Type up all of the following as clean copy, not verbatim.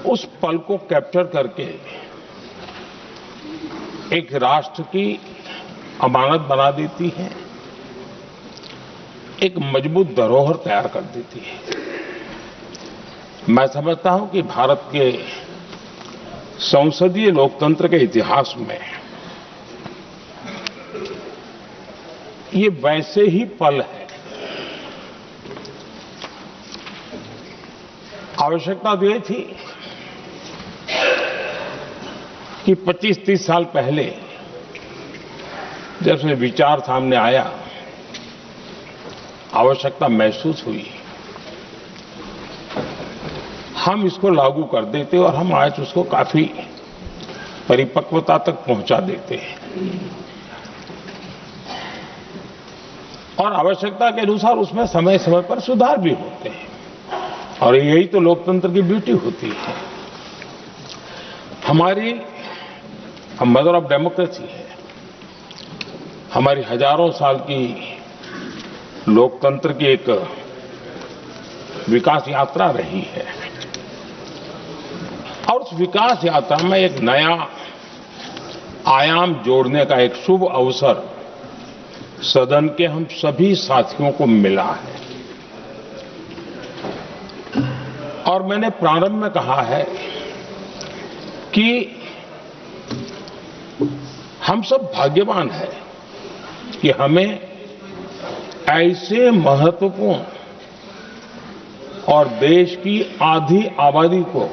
उस पल को कैप्चर करके एक राष्ट्र की अमानत बना देती है, एक मजबूत धरोहर तैयार कर देती है। मैं समझता हूं कि भारत के संसदीय लोकतंत्र के इतिहास में ये वैसे ही पल है। आवश्यकता तो ये थी कि 25-30 साल पहले जब से विचार सामने आया, आवश्यकता महसूस हुई, हम इसको लागू कर देते और हम आज उसको काफी परिपक्वता तक पहुंचा देते हैं और आवश्यकता के अनुसार उसमें समय समय पर सुधार भी होते हैं और यही तो लोकतंत्र की ब्यूटी होती है। हमारी मदर ऑफ डेमोक्रेसी है, हमारी हजारों साल की लोकतंत्र की एक विकास यात्रा रही है और उस विकास यात्रा में एक नया आयाम जोड़ने का एक शुभ अवसर सदन के हम सभी साथियों को मिला है। और मैंने प्रारंभ में कहा है कि हम सब भाग्यवान हैं कि हमें ऐसे महत्वपूर्ण और देश की आधी आबादी को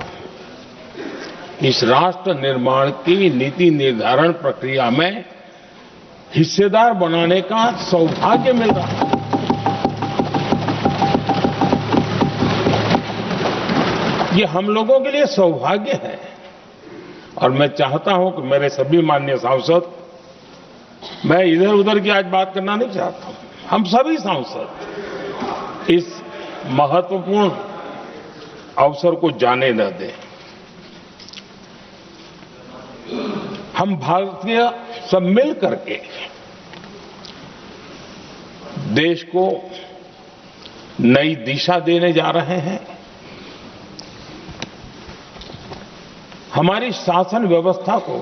इस राष्ट्र निर्माण की नीति निर्धारण प्रक्रिया में हिस्सेदार बनाने का सौभाग्य मिल रहा है। ये हम लोगों के लिए सौभाग्य है और मैं चाहता हूं कि मेरे सभी माननीय सांसद, मैं इधर उधर की आज बात करना नहीं चाहता हूं, हम सभी सांसद इस महत्वपूर्ण अवसर को जाने न दें। हम भारतीय सब मिल करके देश को नई दिशा देने जा रहे हैं। हमारी शासन व्यवस्था को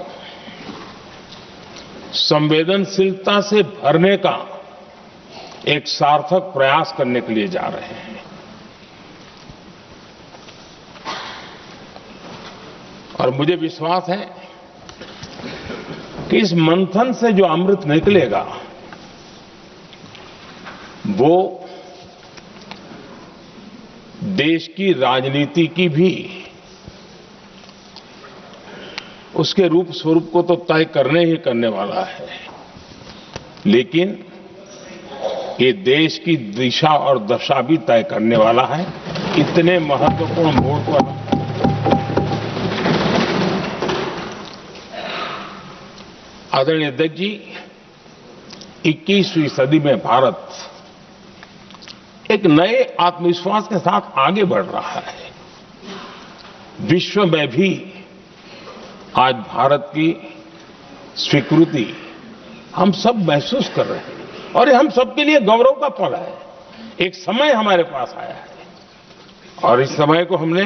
संवेदनशीलता से भरने का एक सार्थक प्रयास करने के लिए जा रहे हैं और मुझे विश्वास है कि इस मंथन से जो अमृत निकलेगा वो देश की राजनीति की भी उसके रूप स्वरूप को तो तय करने ही करने वाला है, लेकिन ये देश की दिशा और दशा भी तय करने वाला है। इतने महत्वपूर्ण मोड़ पर आदरणीय अध्यक्ष जी, 21वीं सदी में भारत एक नए आत्मविश्वास के साथ आगे बढ़ रहा है। विश्व में भी आज भारत की स्वीकृति हम सब महसूस कर रहे हैं और ये हम सबके लिए गौरव का पल है। एक समय हमारे पास आया है और इस समय को हमने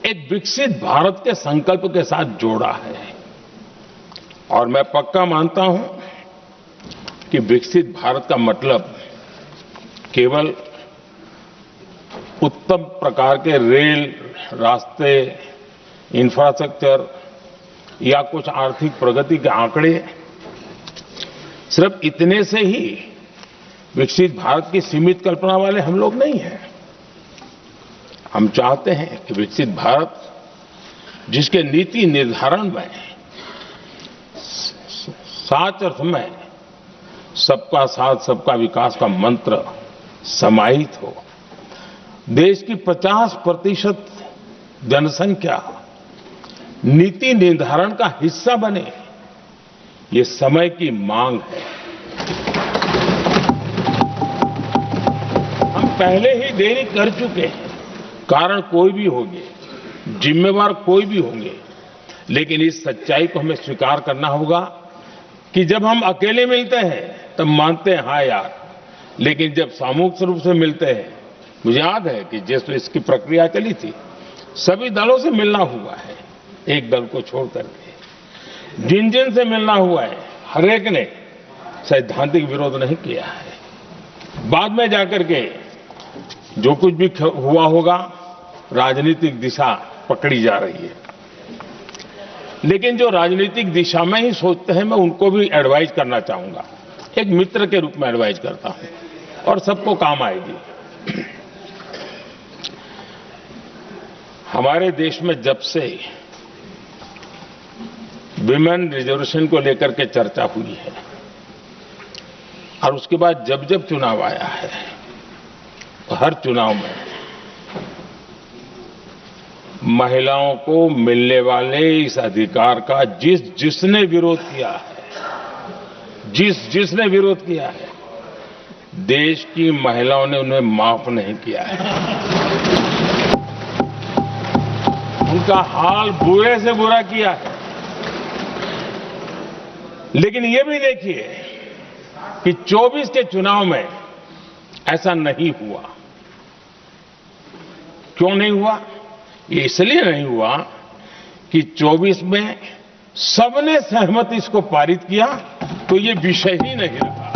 एक विकसित भारत के संकल्प के साथ जोड़ा है और मैं पक्का मानता हूं कि विकसित भारत का मतलब केवल उत्तम प्रकार के रेल, रास्ते, इंफ्रास्ट्रक्चर या कुछ आर्थिक प्रगति के आंकड़े, सिर्फ इतने से ही विकसित भारत की सीमित कल्पना वाले हम लोग नहीं हैं। हम चाहते हैं कि विकसित भारत जिसके नीति निर्धारण में साच अर्थ में सबका साथ सबका विकास का मंत्र समाहित हो, देश की 50% जनसंख्या नीति निर्धारण का हिस्सा बने, ये समय की मांग है। हम पहले ही देरी कर चुके हैं, कारण कोई भी होंगे, जिम्मेवार कोई भी होंगे, लेकिन इस सच्चाई को हमें स्वीकार करना होगा कि जब हम अकेले मिलते हैं तब मानते हैं हाँ यार, लेकिन जब सामूहिक रूप से मिलते हैं, मुझे याद है कि जैसे इसकी प्रक्रिया चली थी, सभी दलों से मिलना हुआ है, एक दल को छोड़ करके। जिन जिन से मिलना हुआ है, हर एक ने सैद्धांतिक विरोध नहीं किया है। बाद में जाकर के जो कुछ भी हुआ होगा, राजनीतिक दिशा पकड़ी जा रही है। लेकिन जो राजनीतिक दिशा में ही सोचते हैं, मैं उनको भी एडवाइज करना चाहूंगा, एक मित्र के रूप में एडवाइज करता हूं, और सबको काम आएगी। हमारे देश में जब से विमेन रिजर्वेशन को लेकर के चर्चा हुई है, और उसके बाद जब जब चुनाव आया है, तो हर चुनाव में महिलाओं को मिलने वाले इस अधिकार का जिसने विरोध किया है, जिसने विरोध किया है, देश की महिलाओं ने उन्हें माफ नहीं किया है। उनका हाल बुरे से बुरा किया है। लेकिन ये भी देखिए कि 24 के चुनाव में ऐसा नहीं हुआ। क्यों नहीं हुआ? ये इसलिए नहीं हुआ कि 24 में सबने सहमति इसको पारित किया, तो ये विषय ही नहीं रहा।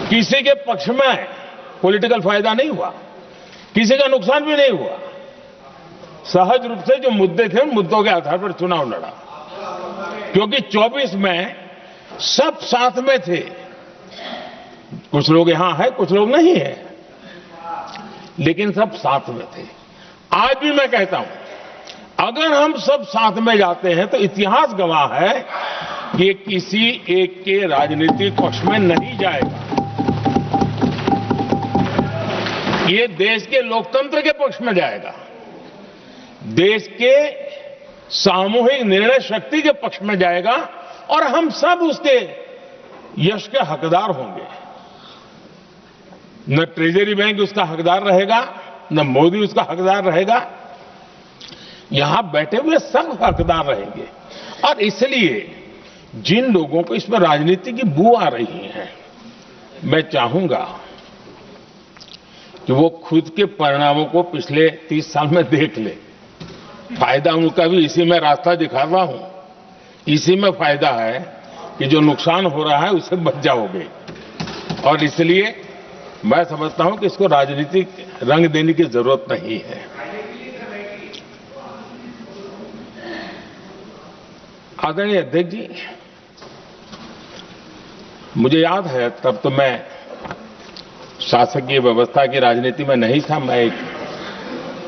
किसी के पक्ष में पॉलिटिकल फायदा नहीं हुआ, किसी का नुकसान भी नहीं हुआ। सहज रूप से जो मुद्दे थे, उन मुद्दों के आधार पर चुनाव लड़ा, क्योंकि 24 में सब साथ में थे। कुछ लोग यहां हैं, कुछ लोग नहीं है, लेकिन सब साथ में थे। आज भी मैं कहता हूं, अगर हम सब साथ में जाते हैं तो इतिहास गवाह है कि ये किसी एक के राजनीतिक पक्ष में नहीं जाएगा। ये देश के लोकतंत्र के पक्ष में जाएगा, देश के सामूहिक निर्णय शक्ति के पक्ष में जाएगा, और हम सब उसके यश के हकदार होंगे। न ट्रेजरी बैंक उसका हकदार रहेगा, न मोदी उसका हकदार रहेगा, यहां बैठे हुए सब हकदार रहेंगे। और इसलिए जिन लोगों को इसमें राजनीति की बू आ रही है, मैं चाहूंगा कि वो खुद के परिणामों को पिछले 30 साल में देख ले। फायदा उनका भी इसी में रास्ता दिखा रहा हूं। इसी में फायदा है कि जो नुकसान हो रहा है उससे बच जाओगे। और इसलिए मैं समझता हूं कि इसको राजनीतिक रंग देने की जरूरत नहीं है। आदरणीय अध्यक्ष जी, मुझे याद है तब तो मैं शासकीय व्यवस्था की राजनीति में नहीं था, मैं एक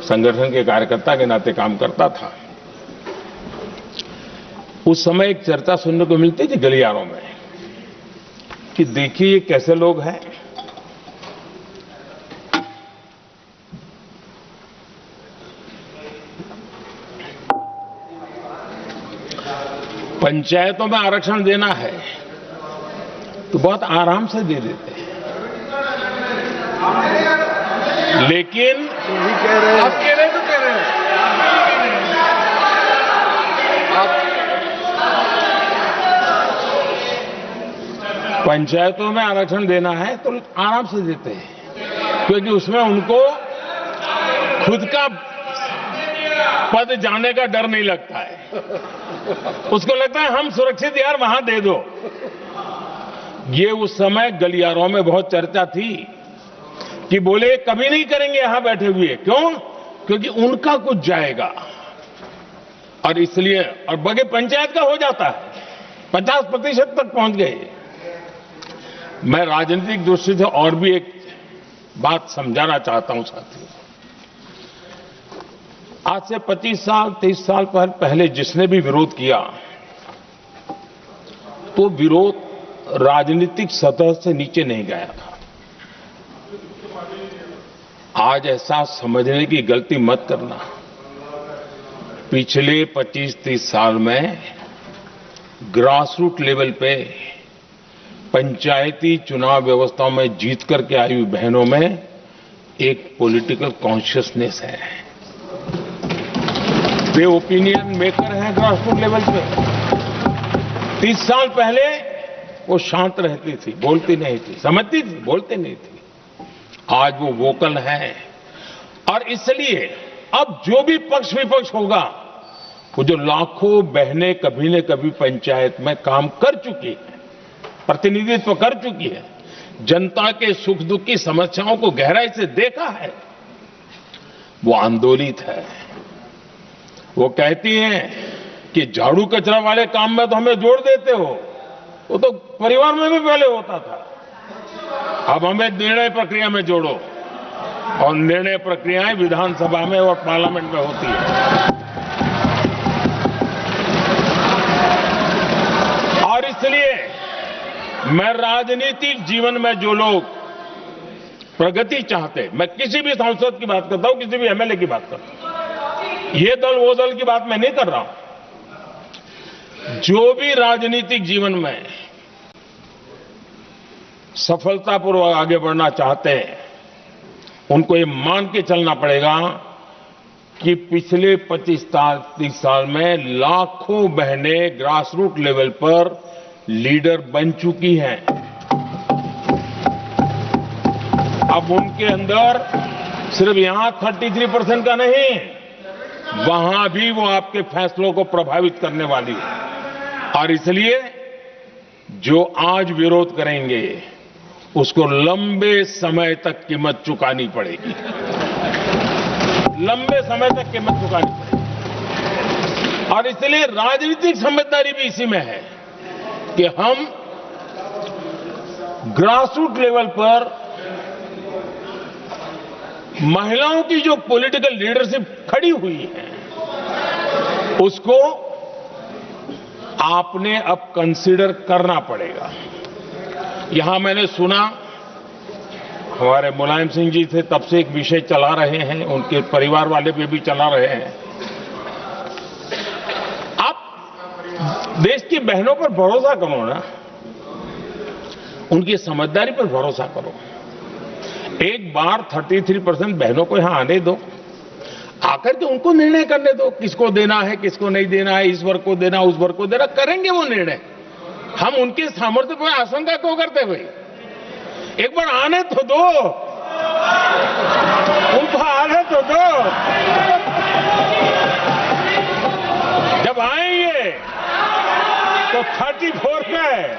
संगठन के कार्यकर्ता के नाते काम करता था। उस समय एक चर्चा सुनने को मिलती थी गलियारों में कि देखिए ये कैसे लोग हैं, पंचायतों में आरक्षण देना है तो बहुत आराम से दे देते हैं, लेकिन आप कह रहे तो कह रहे हैं, पंचायतों में आरक्षण देना है तो आराम से देते हैं, क्योंकि उसमें उनको खुद का पद जाने का डर नहीं लगता है। उसको लगता है हम सुरक्षित यार वहां दे दो। ये उस समय गलियारों में बहुत चर्चा थी कि बोले कभी नहीं करेंगे यहां बैठे हुए। क्यों? क्योंकि उनका कुछ जाएगा। और इसलिए और बगे पंचायत का हो जाता है, 50% तक पहुंच गए। मैं राजनीतिक दृष्टि से और भी एक बात समझाना चाहता हूं साथियों। आज से 25 साल 30 साल पहले जिसने भी विरोध किया तो विरोध राजनीतिक सतह से नीचे नहीं गया था। आज ऐसा समझने की गलती मत करना। पिछले 25-30 साल में ग्रास रूट लेवल पे पंचायती चुनाव व्यवस्थाओं में जीत करके आई हुई बहनों में एक पॉलिटिकल कॉन्शियसनेस है। वे ओपिनियन मेकर हैं ग्रास रूट लेवल पे। 30 साल पहले वो शांत रहती थी, बोलती नहीं थी, समझती थी, बोलती नहीं थी। आज वो वोकल है और इसलिए अब जो भी पक्ष विपक्ष होगा, वो जो लाखों बहनें कभी न कभी पंचायत में काम कर चुकी है, प्रतिनिधित्व कर चुकी है, जनता के सुख दुख की समस्याओं को गहराई से देखा है, वो आंदोलित है। वो कहती हैं कि झाड़ू कचरा वाले काम में तो हमें जोड़ देते हो, वो तो परिवार में भी पहले होता था, अब हमें निर्णय प्रक्रिया में जोड़ो। और निर्णय प्रक्रियाएं विधानसभा में और पार्लियामेंट में होती है। और इसलिए मैं राजनीतिक जीवन में जो लोग प्रगति चाहते, मैं किसी भी सांसद की बात करता हूं, किसी भी एमएलए की बात करता हूं, ये दल वो दल की बात मैं नहीं कर रहा हूं। जो भी राजनीतिक जीवन में सफलतापूर्वक आगे बढ़ना चाहते हैं, उनको ये मान के चलना पड़ेगा कि पिछले 25-30 साल में लाखों बहनें ग्रास रूट लेवल पर लीडर बन चुकी हैं। अब उनके अंदर सिर्फ यहां 33% का नहीं, वहां भी वो आपके फैसलों को प्रभावित करने वाली है। और इसलिए जो आज विरोध करेंगे, उसको लंबे समय तक कीमत चुकानी पड़ेगी, लंबे समय तक कीमत चुकानी पड़ेगी। और इसलिए राजनीतिक समझदारी भी इसी में है कि हम ग्रासरूट लेवल पर महिलाओं की जो पॉलिटिकल लीडरशिप खड़ी हुई है, उसको आपने अब कंसीडर करना पड़ेगा। यहां मैंने सुना हमारे मुलायम सिंह जी थे, तब से एक विषय चला रहे हैं, उनके परिवार वाले भी चला रहे हैं। आप देश की बहनों पर भरोसा करो ना, उनकी समझदारी पर भरोसा करो। एक बार 33% बहनों को यहां आने दो, आकर के उनको निर्णय करने दो, किसको देना है, किसको नहीं देना है, इस वर्ग को देना, उस वर्ग को देना, करेंगे वो निर्णय। हम उनके सामर्थ्य पर आशंका क्यों करते भाई? एक बार आने तो दो, उनको आने तो दो। जब आएंगे तो 34 में,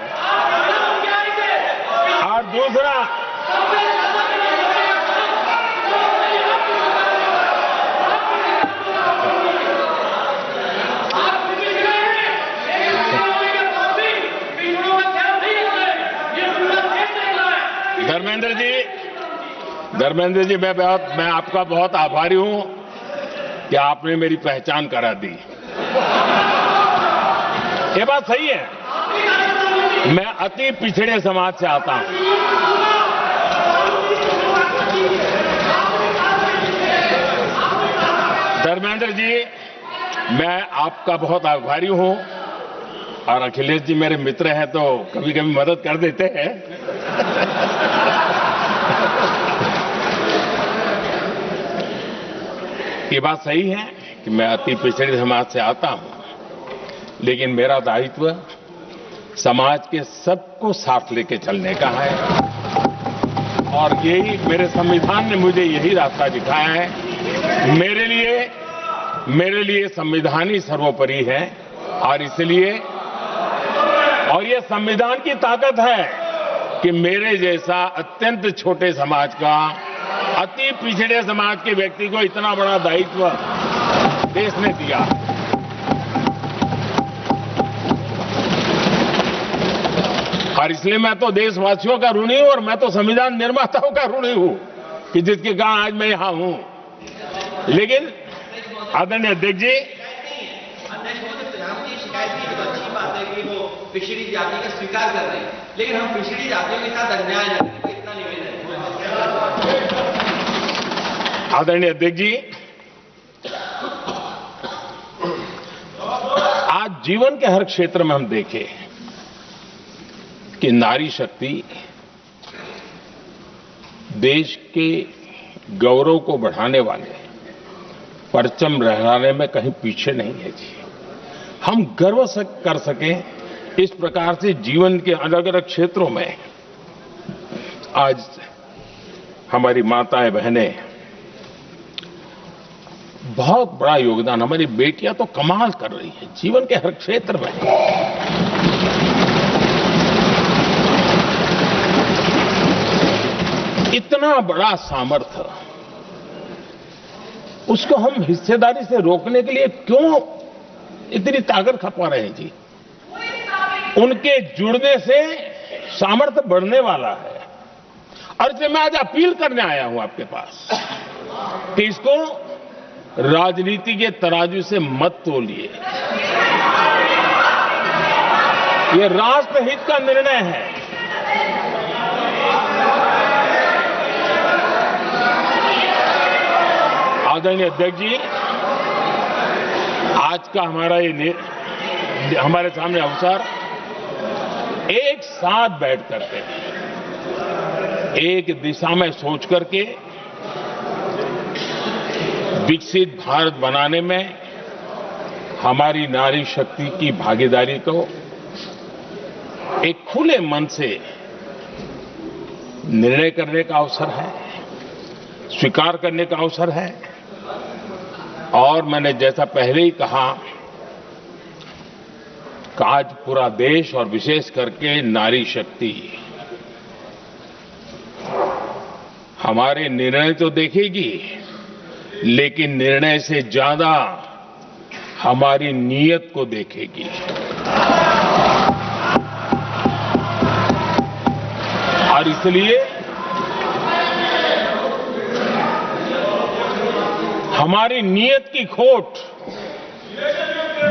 और दूसरा धर्मेंद्र जी, मैं आपका बहुत आभारी हूं कि आपने मेरी पहचान करा दी। ये बात सही है, मैं अति पिछड़े समाज से आता हूं। धर्मेंद्र जी, मैं आपका बहुत आभारी हूं, और अखिलेश जी मेरे मित्र हैं तो कभी कभी मदद कर देते हैं। ये बात सही है कि मैं अति पिछड़े समाज से आता हूं, लेकिन मेरा दायित्व समाज के सबको साथ लेके चलने का है, और यही मेरे संविधान ने मुझे यही रास्ता दिखाया है। मेरे लिए संविधान ही सर्वोपरि है, और इसलिए, और ये संविधान की ताकत है कि मेरे जैसा अत्यंत छोटे समाज का, अति पिछड़े समाज के व्यक्ति को इतना बड़ा दायित्व देश ने दिया। और इसलिए मैं तो देशवासियों का ऋणी हूं, और मैं तो संविधान निर्माताओं का ऋणी हूं कि जिसके कारण आज मैं यहां हूं। लेकिन आदरणीय अध्यक्ष जी, पिछड़ी जाति का स्वीकार कर रहे हैं, लेकिन हम पिछड़ी जातियों के साथ अन्याय न करें, इतना निवेदन है। आदरणीय अध्यक्ष जी, आज जीवन के हर क्षेत्र में हम देखें कि नारी शक्ति देश के गौरव को बढ़ाने वाले, परचम लहराने में कहीं पीछे नहीं है जी। हम गर्व कर सकें इस प्रकार से जीवन के अलग अलग क्षेत्रों में आज हमारी माताएं, बहनें बहुत बड़ा योगदान। हमारी बेटियां तो कमाल कर रही हैं जीवन के हर क्षेत्र में। इतना बड़ा सामर्थ्य, उसको हम हिस्सेदारी से रोकने के लिए क्यों इतनी ताकत खपा रहे हैं जी? उनके जुड़ने से सामर्थ्य बढ़ने वाला है। और इसलिए मैं आज अपील करने आया हूं आपके पास कि इसको राजनीति के तराजू से मत तोलिए। ये राष्ट्रहित का निर्णय है। आदरणीय अध्यक्ष जी, आज का हमारे सामने अवसर एक साथ बैठ करके एक दिशा में सोच करके विकसित भारत बनाने में हमारी नारी शक्ति की भागीदारी को एक खुले मन से निर्णय करने का अवसर है, स्वीकार करने का अवसर है। और मैंने जैसा पहले ही कहा कि आज पूरा देश और विशेष करके नारी शक्ति हमारे निर्णय तो देखेगी, लेकिन निर्णय से ज्यादा हमारी नीयत को देखेगी। और इसलिए हमारी नीयत की खोट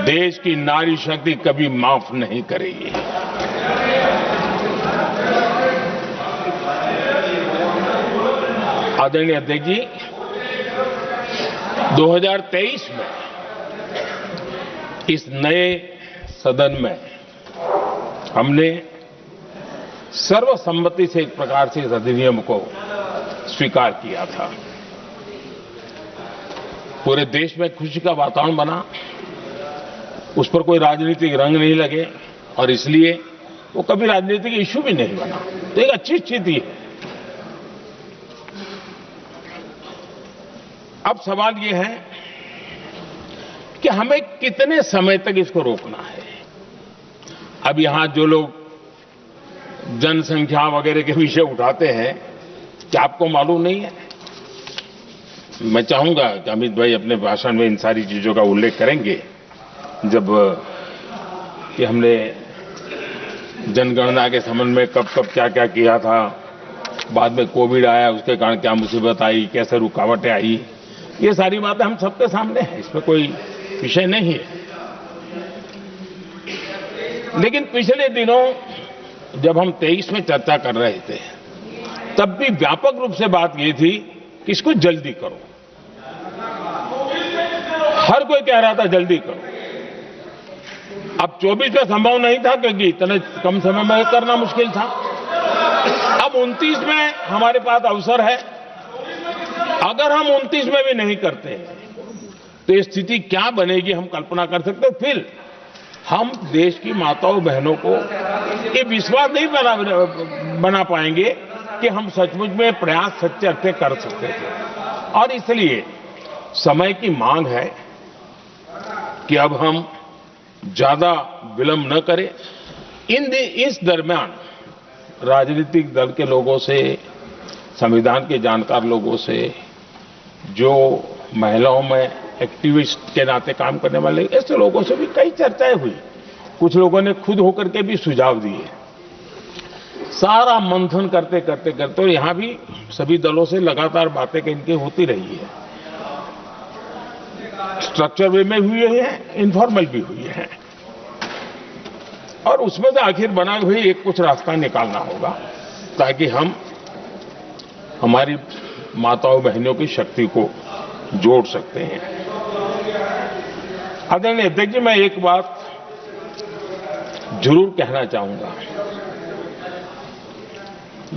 देश की नारी शक्ति कभी माफ नहीं करेगी। आदरणीय अध्यक्ष जी, 2023 में इस नए सदन में हमने सर्वसम्मति से एक प्रकार से इस अधिनियम को स्वीकार किया था। पूरे देश में खुशी का वातावरण बना, उस पर कोई राजनीतिक रंग नहीं लगे और इसलिए वो कभी राजनीतिक इश्यू भी नहीं बना। तो एक अच्छी स्थिति है। अब सवाल ये है कि हमें कितने समय तक इसको रोकना है। अब यहां जो लोग जनसंख्या वगैरह के विषय उठाते हैं, क्या आपको मालूम नहीं है? मैं चाहूंगा कि अमित भाई अपने भाषण में इन सारी चीजों का उल्लेख करेंगे, जब कि हमने जनगणना के संबंध में कब कब क्या क्या किया था, बाद में कोविड आया, उसके कारण क्या मुसीबत आई, कैसे रुकावटें आई, ये सारी बातें हम सबके सामने हैं, इसमें कोई विषय नहीं है। लेकिन पिछले दिनों जब हम 23 में चर्चा कर रहे थे, तब भी व्यापक रूप से बात ये थी कि इसको जल्दी करो। हर कोई कह रहा था जल्दी करो। अब 24 में संभव नहीं था क्योंकि इतने कम समय में करना मुश्किल था। अब 29 में हमारे पास अवसर है। अगर हम 29 में भी नहीं करते तो ये स्थिति क्या बनेगी हम कल्पना कर सकते। फिर हम देश की माताओं बहनों को ये विश्वास नहीं बना पाएंगे कि हम सचमुच में प्रयास सच्चे अर्थे कर सकते थे। और इसलिए समय की मांग है कि अब हम ज्यादा विलंब न करें। इस दरमियान राजनीतिक दल के लोगों से, संविधान के जानकार लोगों से, जो महिलाओं में एक्टिविस्ट के नाते काम करने वाले ऐसे लोगों से भी कई चर्चाएं हुई। कुछ लोगों ने खुद होकर के भी सुझाव दिए। सारा मंथन करते करते करते, और यहां भी सभी दलों से लगातार बातें इनकी होती रही है। स्ट्रक्चर वे में हुई है, इनफॉर्मल भी हुई है, और उसमें से आखिर बना हुई एक कुछ रास्ता निकालना होगा ताकि हम हमारी माताओं बहनों की शक्ति को जोड़ सकते हैं। आदरणीय अध्यक्ष जी, मैं एक बात जरूर कहना चाहूंगा।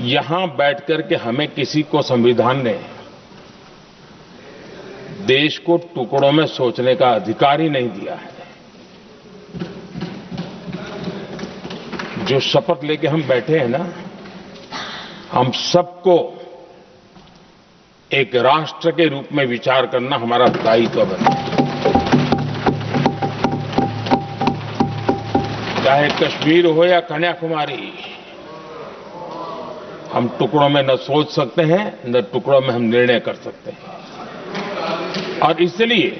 यहां बैठकर के हमें किसी को संविधान ने देश को टुकड़ों में सोचने का अधिकार ही नहीं दिया है। जो शपथ लेके हम बैठे हैं ना, हम सबको एक राष्ट्र के रूप में विचार करना हमारा दायित्व बनता है। चाहे कश्मीर हो या कन्याकुमारी, हम टुकड़ों में न सोच सकते हैं न टुकड़ों में हम निर्णय कर सकते हैं। और इसलिए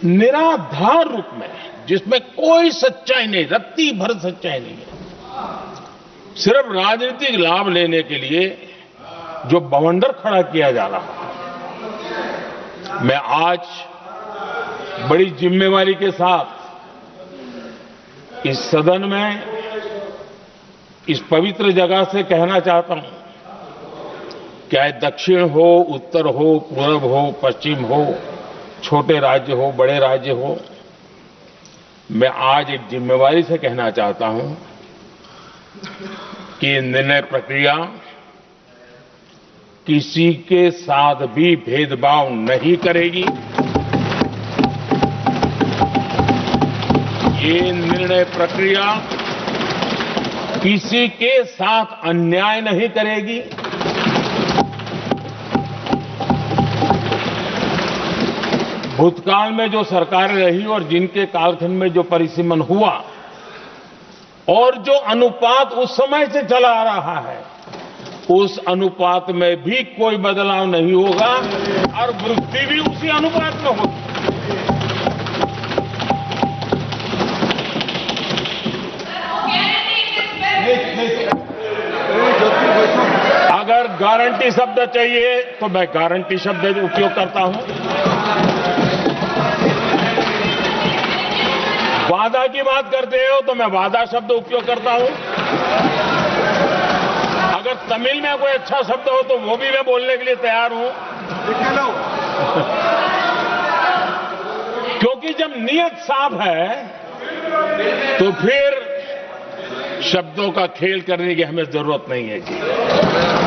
निराधार रूप में, जिसमें कोई सच्चाई नहीं, रत्ती भर सच्चाई नहीं है, सिर्फ राजनीतिक लाभ लेने के लिए जो बवंडर खड़ा किया जा रहा है, मैं आज बड़ी जिम्मेवारी के साथ इस सदन में, इस पवित्र जगह से कहना चाहता हूं, चाहे दक्षिण हो, उत्तर हो, पूर्व हो, पश्चिम हो, छोटे राज्य हो, बड़े राज्य हो, मैं आज एक जिम्मेवारी से कहना चाहता हूं कि निर्णय प्रक्रिया किसी के साथ भी भेदभाव नहीं करेगी। ये निर्णय प्रक्रिया किसी के साथ अन्याय नहीं करेगी। भूतकाल में जो सरकारें रही और जिनके कालखंड में जो परिसीमन हुआ और जो अनुपात उस समय से चला आ रहा है, उस अनुपात में भी कोई बदलाव नहीं होगा और वृद्धि भी उसी अनुपात में होगी। अगर गारंटी शब्द चाहिए तो मैं गारंटी शब्द उपयोग करता हूं। वादा की बात करते हो तो मैं वादा शब्द उपयोग करता हूं। अगर तमिल में कोई अच्छा शब्द हो तो वो भी मैं बोलने के लिए तैयार हूं। क्योंकि जब नीयत साफ है तो फिर शब्दों का खेल करने की हमें जरूरत नहीं है जी।